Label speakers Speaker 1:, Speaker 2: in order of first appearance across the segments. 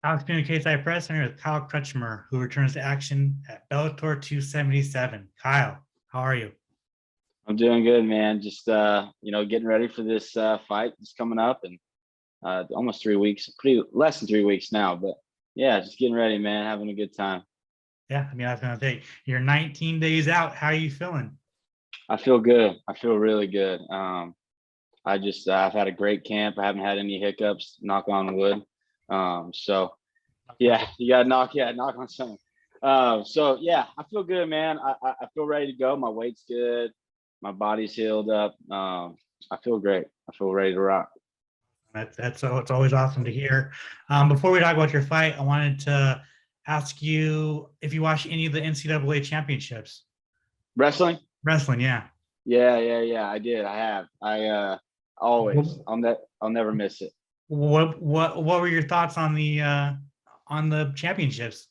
Speaker 1: Alex communicates I press here with Kyle Crutchmer, who returns to action at Bellator 277. Kyle, how are you?
Speaker 2: I'm doing good, man. Just getting ready for this fight that's coming up and almost 3 weeks, pretty less than 3 weeks now, but yeah, just getting ready, man. Having a good time.
Speaker 1: Yeah, I mean, I was going to say, you're 19 days out. How are you feeling?
Speaker 2: I feel good. I feel really good. I've had a great camp. I haven't had any hiccups, knock on wood. So yeah, you gotta knock on something. So yeah, I feel good, man. I feel ready to go. My weight's good. My body's healed up. I feel great. I feel ready to rock.
Speaker 1: That's so it's always awesome to hear. Before we talk about your fight, I wanted to ask you if you watched any of the NCAA championships.
Speaker 2: Wrestling?
Speaker 1: Wrestling, yeah.
Speaker 2: Yeah. I did. I have. I always. I'll never miss it.
Speaker 1: What were your thoughts on the championships?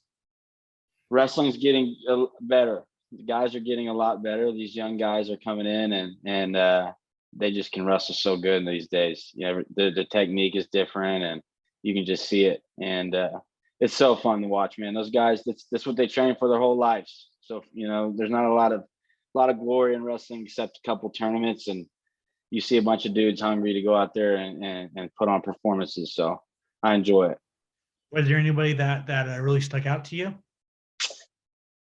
Speaker 2: Wrestling's getting better. The guys are getting a lot better. These young guys are coming in and they just can wrestle so good in these days. You know, the technique is different and you can just see it. And it's so fun to watch, man. Those guys, that's what they train for their whole lives. So, there's not a lot of glory in wrestling except a couple tournaments, and you see a bunch of dudes hungry to go out there and put on performances. So I enjoy it.
Speaker 1: Was there anybody that really stuck out to you?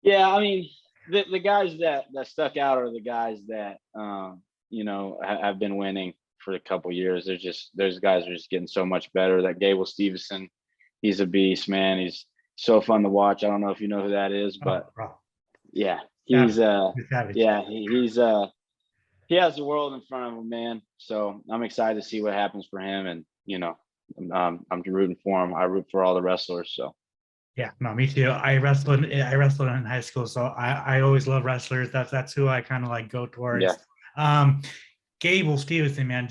Speaker 2: Yeah, I mean, the guys that stuck out are the guys that have been winning for a couple years. Those guys are just getting so much better. That Gable Stevenson, he's a beast, man. He's so fun to watch. I don't know if you know who that is, but yeah, he's he has the world in front of him, man. So I'm excited to see what happens for him, and I'm rooting for him. I root for all the wrestlers. So.
Speaker 1: Yeah, no, me too. I wrestled in high school, so I always love wrestlers. That's who I kind of like go towards.
Speaker 2: Yeah.
Speaker 1: Gable Stevenson, man.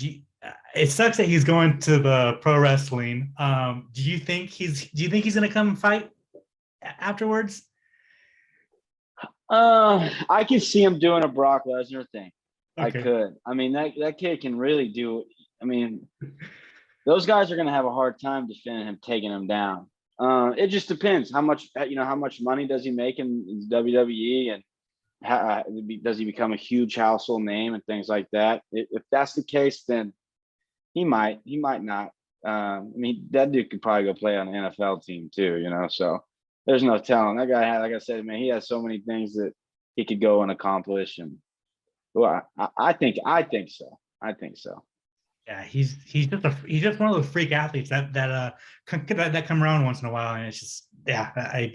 Speaker 1: It sucks that he's going to the pro wrestling. Do you think he's gonna come and fight afterwards?
Speaker 2: I can see him doing a Brock Lesnar thing. Okay. I could. I mean, that kid can really do. I mean, those guys are gonna have a hard time defending him, taking him down. It just depends how much money does he make in WWE, and does he become a huge household name and things like that. If that's the case, then he might not. I mean, that dude could probably go play on an NFL team too, so there's no telling. That guy like I said, man, he has so many things that he could go and accomplish. And well, I think so.
Speaker 1: Yeah, he's just one of those freak athletes that come around once in a while, and it's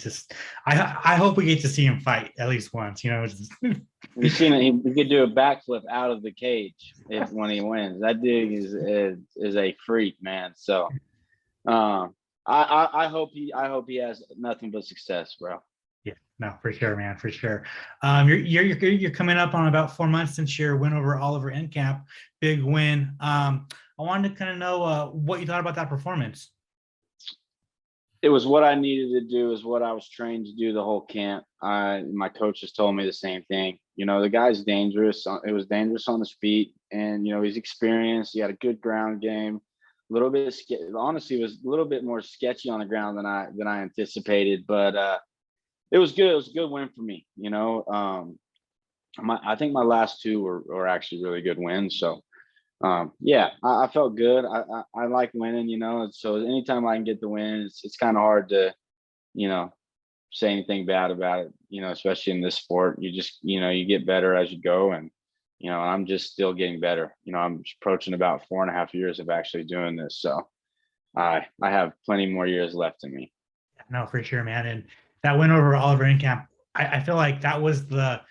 Speaker 1: just I hope we get to see him fight at least once.
Speaker 2: You've seen it. He could do a backflip out of the cage when he wins. That dude is a freak, man. So, I hope he has nothing but success, bro.
Speaker 1: Yeah, no, for sure, man, for sure. You're coming up on about 4 months since your win over Oliver Encamp, big win. I wanted to kind of know what you thought about that performance.
Speaker 2: It was what I needed to do, is what I was trained to do the whole camp. My coaches told me the same thing. The guy's dangerous. It was dangerous on his feet, and he's experienced. He had a good ground game. A little bit honestly, was a little bit more sketchy on the ground than I anticipated, but it was good. It was a good win for me. I think my last two were actually really good wins. So I felt good. I like winning, so anytime I can get the win, it's kind of hard to, say anything bad about it, especially in this sport. You just, you get better as you go. And, I'm just still getting better. I'm approaching about 4.5 years of actually doing this. So I have plenty more years left in me.
Speaker 1: No, for sure, man. And that win over Oliver Encamp, I feel like that was the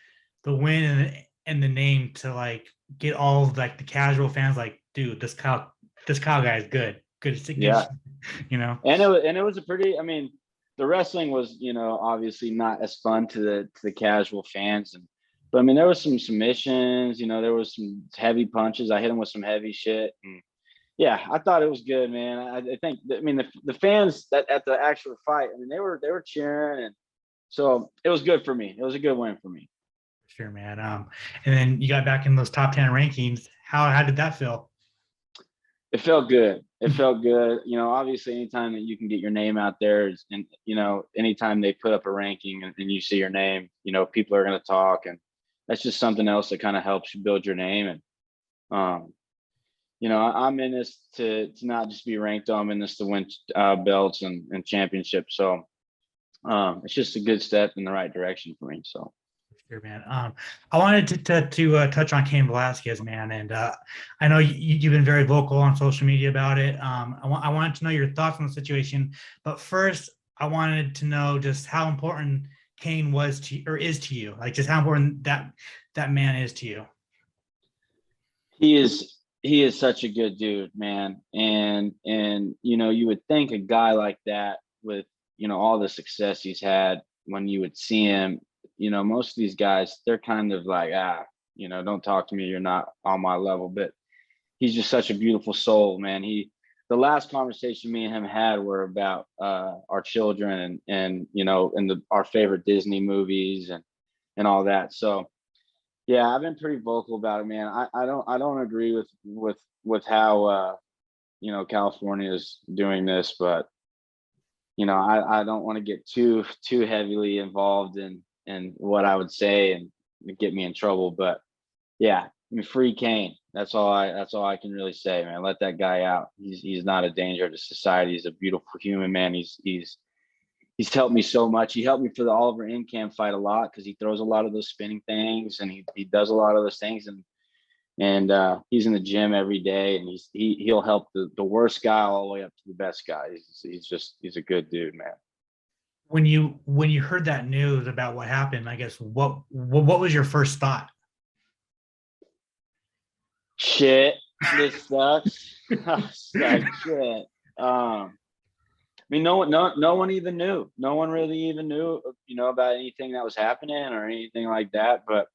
Speaker 1: win and the name to like get all of like the casual fans like, dude, this Kyle guy is good.
Speaker 2: Yeah. And it was a pretty, I mean, the wrestling was, obviously not as fun to the casual fans. But I mean, there was some submissions, there was some heavy punches. I hit him with some heavy shit. And yeah, I thought it was good, man. I think, the fans at the actual fight, I mean, they were cheering, and so it was good for me. It was a good win for me.
Speaker 1: Sure, man. And then you got back in those top 10 rankings. How did that feel?
Speaker 2: It felt good. It felt good. You know, obviously anytime that you can get your name out there and, you know, anytime they put up a ranking and you see your name, you know, people are going to talk, and that's just something else that kind of helps you build your name. And, um, you know, I'm in this to not just be ranked. I'm in this to win belts and championships. So it's just a good step in the right direction for me. So.
Speaker 1: Sure, man. I wanted to touch on Cain Velasquez, man, and I know you've been very vocal on social media about it. I wanted to know your thoughts on the situation, but first, I wanted to know just how important Cain was to or is to you, like just how important that man is to you.
Speaker 2: He is such a good dude, man. And you know, you would think a guy like that with, you know, all the success he's had, when you would see him, you know, most of these guys, they're kind of like, you know, don't talk to me, you're not on my level. But he's just such a beautiful soul, man. The last conversation me and him had were about our children and you know, and our favorite Disney movies and all that. So yeah, I've been pretty vocal about it, man. I don't agree with how you know, California is doing this, but you know, I don't want to get too heavily involved in what I would say and get me in trouble. But yeah, I mean, free Cain. That's all I can really say, man. Let that guy out. He's not a danger to society. He's a beautiful human, man. He's helped me so much. He helped me for the Oliver Incam fight a lot because he throws a lot of those spinning things and he does a lot of those things, and he's in the gym every day, and he'll help the worst guy all the way up to the best guy. He's a good dude, man.
Speaker 1: When you heard that news about what happened, I guess what was your first thought?
Speaker 2: Shit, this sucks. Like shit. I mean, no one even knew. No one really even knew, you know, about anything that was happening or anything like that. But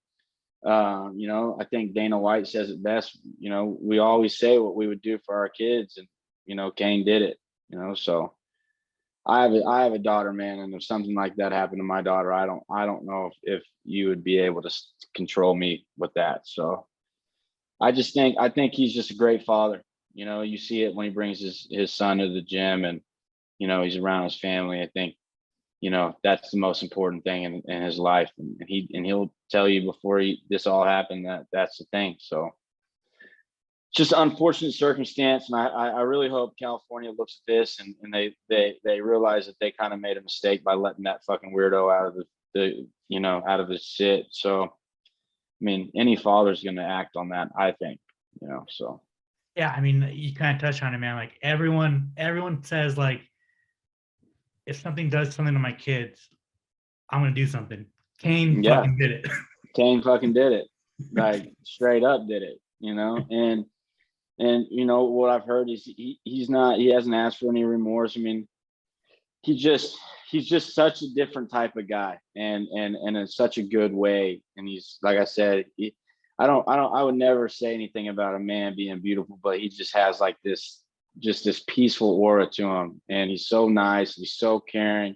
Speaker 2: you know, I think Dana White says it best. You know, we always say what we would do for our kids, and you know, Cain did it. You know, so I have a daughter, man, and if something like that happened to my daughter, I don't know if you would be able to control me with that. So I think he's just a great father. You know, you see it when he brings his son to the gym, and you know, he's around his family. I think, you know, that's the most important thing in his life, and he'll tell you before this all happened that that's the thing. So it's just an unfortunate circumstance, and I really hope California looks at this and they realize that they kind of made a mistake by letting that fucking weirdo out of the you know, out of his shit. So I mean, any father's going to act on that, I think, you know. So
Speaker 1: Yeah, I mean, you kind of touch on it, man. Like everyone says, like, if something does something to my kids, I'm gonna do something. Cain
Speaker 2: yeah,
Speaker 1: fucking did it.
Speaker 2: Kane fucking did it, like straight up did it, you know. And you know what I've heard is he hasn't asked for any remorse. I mean, he just he's just such a different type of guy, and in such a good way. And he's, like I said, I would never say anything about a man being beautiful, but he just has like this peaceful aura to him, and he's so nice, he's so caring.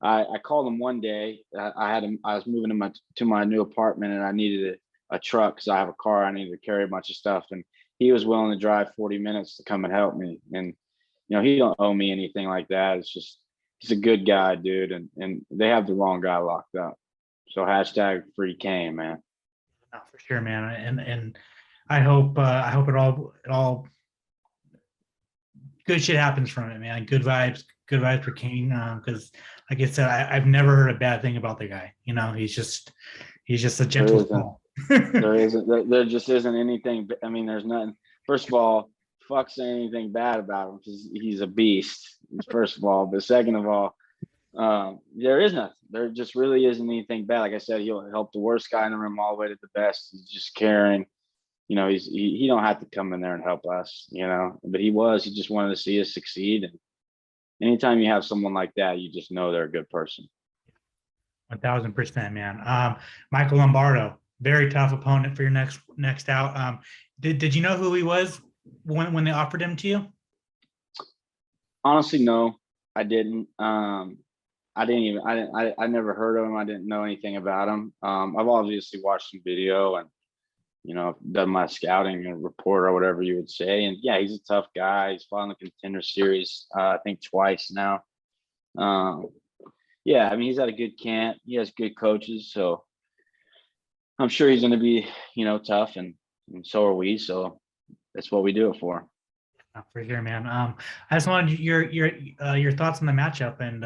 Speaker 2: I called him one day. I was moving to my new apartment, and I needed a truck because I have a car. I needed to carry a bunch of stuff, and he was willing to drive 40 minutes to come and help me. And you know, he don't owe me anything like that. It's just he's a good guy, dude, and they have the wrong guy locked up. So hashtag free Cain, man.
Speaker 1: No, for sure, man. And I hope it all good shit happens from it, man. Good vibes for Cain. Because like I said, I've never heard a bad thing about the guy. You know, he's just a
Speaker 2: There
Speaker 1: gentle
Speaker 2: isn't.
Speaker 1: soul.
Speaker 2: There isn't. There just isn't anything. I mean, there's nothing. First of all, fuck saying anything bad about him because he's a beast. First of all, but second of all, there is nothing. There just really isn't anything bad. Like I said, he'll help the worst guy in the room all the way to the best. He's just caring. You know, he don't have to come in there and help us. You know, but he just wanted to see us succeed. And anytime you have someone like that, you just know they're a good person.
Speaker 1: 1000%, man. Michael Lombardo, very tough opponent for your next out. Did you know who he was when they offered him to you?
Speaker 2: Honestly, no, I didn't. I didn't even. I never heard of him. I didn't know anything about him. I've obviously watched some video, done my scouting and report or whatever you would say. And yeah, he's a tough guy. He's fought in the Contender Series, I think twice now. Yeah, I mean, he's at a good camp. He has good coaches, so I'm sure he's going to be, tough, and so are we. So that's what we do it for.
Speaker 1: For sure, man. I just wanted your thoughts on the matchup and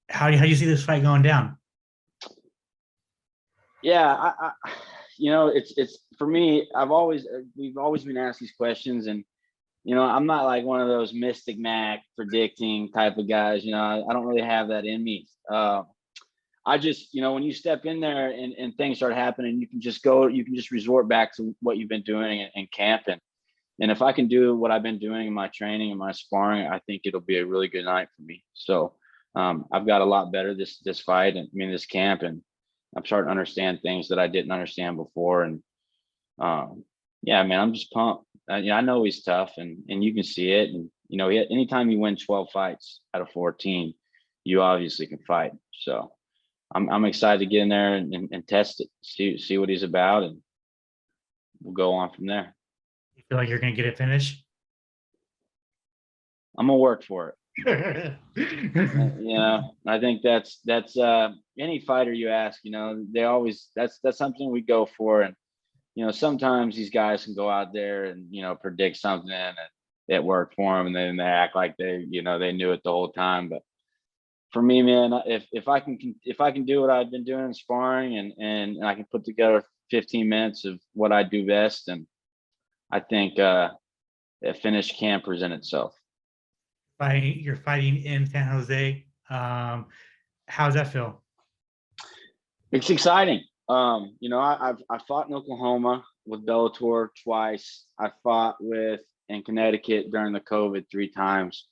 Speaker 1: how do you see this fight going down?
Speaker 2: Yeah, it's for me. We've always been asked these questions, and I'm not like one of those Mystic Mac predicting type of guys. I don't really have that in me. I just, when you step in there and things start happening, you can just resort back to what you've been doing in camp. And if I can do what I've been doing in my training and my sparring, I think it'll be a really good night for me. So I've got a lot better this fight and this camp, and I'm starting to understand things that I didn't understand before. And yeah, man, I'm just pumped. I know he's tough, and you can see it. And anytime you win 12 fights out of 14, you obviously can fight. So I'm excited to get in there and test it, see what he's about, and we'll go on from there.
Speaker 1: You feel like you're gonna get it finished?
Speaker 2: I'm gonna work for it. I think that's any fighter you ask, they always that's something we go for. And sometimes these guys can go out there and predict something and it worked for them, and then they act like they knew it the whole time. But for me, man, if I can do what I've been doing in sparring, and I can put together 15 minutes of what I do best, and I think a finish can present itself.
Speaker 1: You're fighting in San Jose. How does that feel?
Speaker 2: It's exciting. I fought in Oklahoma with Bellator twice. I fought in Connecticut during the COVID 3 times.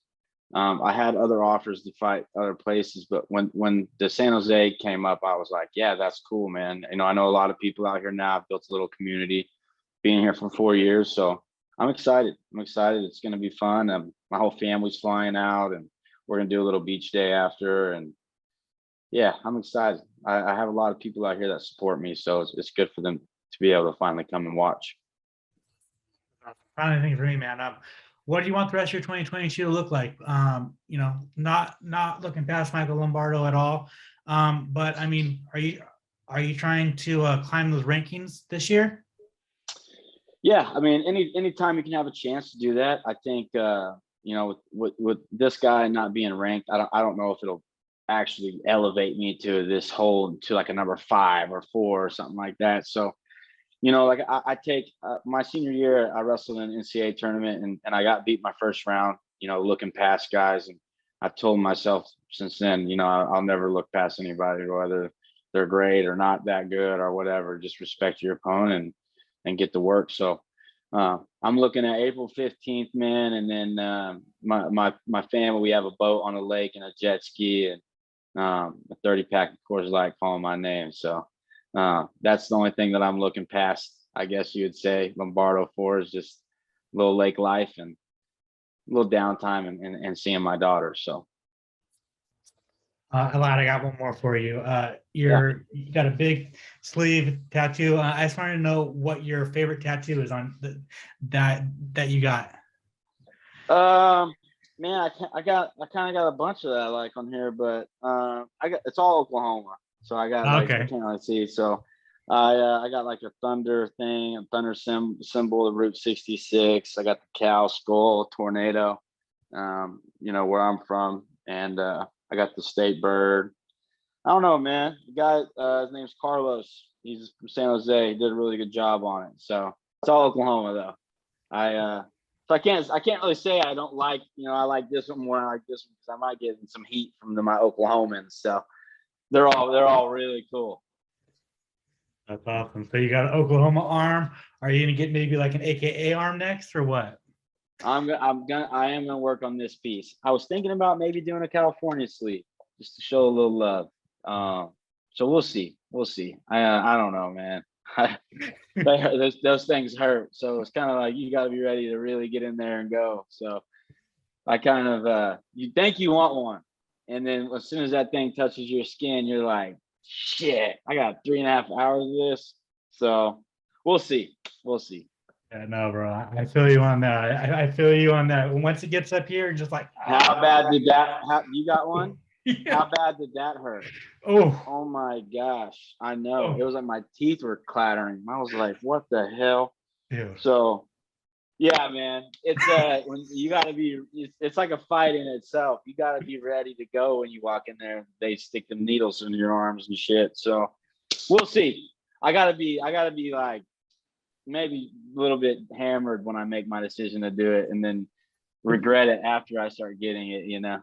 Speaker 2: I had other offers to fight other places, but when the San Jose came up, I was like, yeah, that's cool, man. I know a lot of people out here now. I've built a little community being here for 4 years. So I'm excited. It's going to be fun. My whole family's flying out, and we're going to do a little beach day after. And yeah, I'm excited. I have a lot of people out here that support me. So it's good for them to be able to finally come and watch.
Speaker 1: Final thing for me, man. What do you want the rest of your 2022 to look like? Not looking past Michael Lombardo at all. But I mean, are you trying to climb those rankings this year?
Speaker 2: Yeah, I mean, anytime you can have a chance to do that, I think with this guy not being ranked, I don't know if it'll actually elevate me to like a number 5 or 4 or something like that. So like I take my senior year, I wrestled in an NCAA tournament, and I got beat my first round, looking past guys. And I've told myself since then, I'll never look past anybody, whether they're great or not that good or whatever. Just respect your opponent and get to work. So I'm looking at April 15th, man. And then my family, we have a boat on a lake and a jet ski, and a 30-pack of Coors Light calling my name. So that's the only thing that I'm looking past, I guess you would say, Lombardo for, is just a little lake life and a little downtime and seeing my daughter. So
Speaker 1: I got one more for you. You got a big sleeve tattoo. I just wanted to know what your favorite tattoo is on that you got.
Speaker 2: Man, I kind of got a bunch of that I like on here, but it's all Oklahoma. So I got I can't really see. So I got like a thunder thing, a thunder symbol of Route 66. I got the cow skull, tornado, where I'm from, and I got the state bird. I don't know, man. The guy, his name's Carlos. He's from San Jose. He did a really good job on it. So it's all Oklahoma, though. So I can't really say I don't like, I like this one more. I like this one because I might get some heat from my Oklahomans. So they're all really cool.
Speaker 1: That's awesome. So you got an Oklahoma arm. Are you gonna get maybe like an AKA arm next, or what?
Speaker 2: I am gonna work on this piece. I was thinking about maybe doing a California sleeve just to show a little love. So we'll see. I don't know, man. Those things hurt. So it's kind of like you got to be ready to really get in there and go. So I kind of you think you want one, and then as soon as that thing touches your skin, you're like, shit, I got 3.5 hours of this. So we'll see. We'll see.
Speaker 1: Yeah, no, bro. I feel you on that. I feel you on that. Once it gets up here, just like
Speaker 2: how bad did that? You got one?
Speaker 1: Yeah.
Speaker 2: How bad did that hurt?
Speaker 1: Oh,
Speaker 2: Oh my gosh! I know.
Speaker 1: Oh.
Speaker 2: It was like my teeth were clattering. I was like, "What the hell?"
Speaker 1: Ew.
Speaker 2: So, yeah, man, it's when you got to be. It's like a fight in itself. You got to be ready to go when you walk in there. They stick them needles in your arms and shit. So, we'll see. I gotta be like maybe a little bit hammered when I make my decision to do it, and then regret it after I start getting it. You know.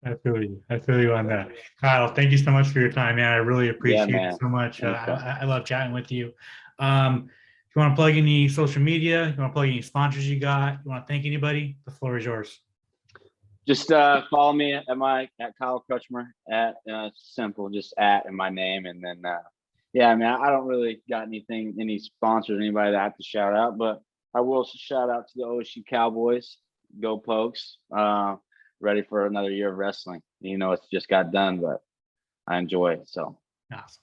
Speaker 1: I feel you. I feel you on that. Kyle, thank you so much for your time, man. I really appreciate it so much. I love chatting with you. If you want to plug any social media, you want to plug any sponsors you got, you want to thank anybody, the floor is yours.
Speaker 2: Just follow me at Kyle Crutchmer at simple, just at and my name, and then yeah, I mean, I don't really got any sponsors, anybody that I have to shout out, but I will shout out to the OSU Cowboys. Go Pokes. Ready for another year of wrestling. You know, it's just got done, but I enjoy it. So
Speaker 1: Awesome.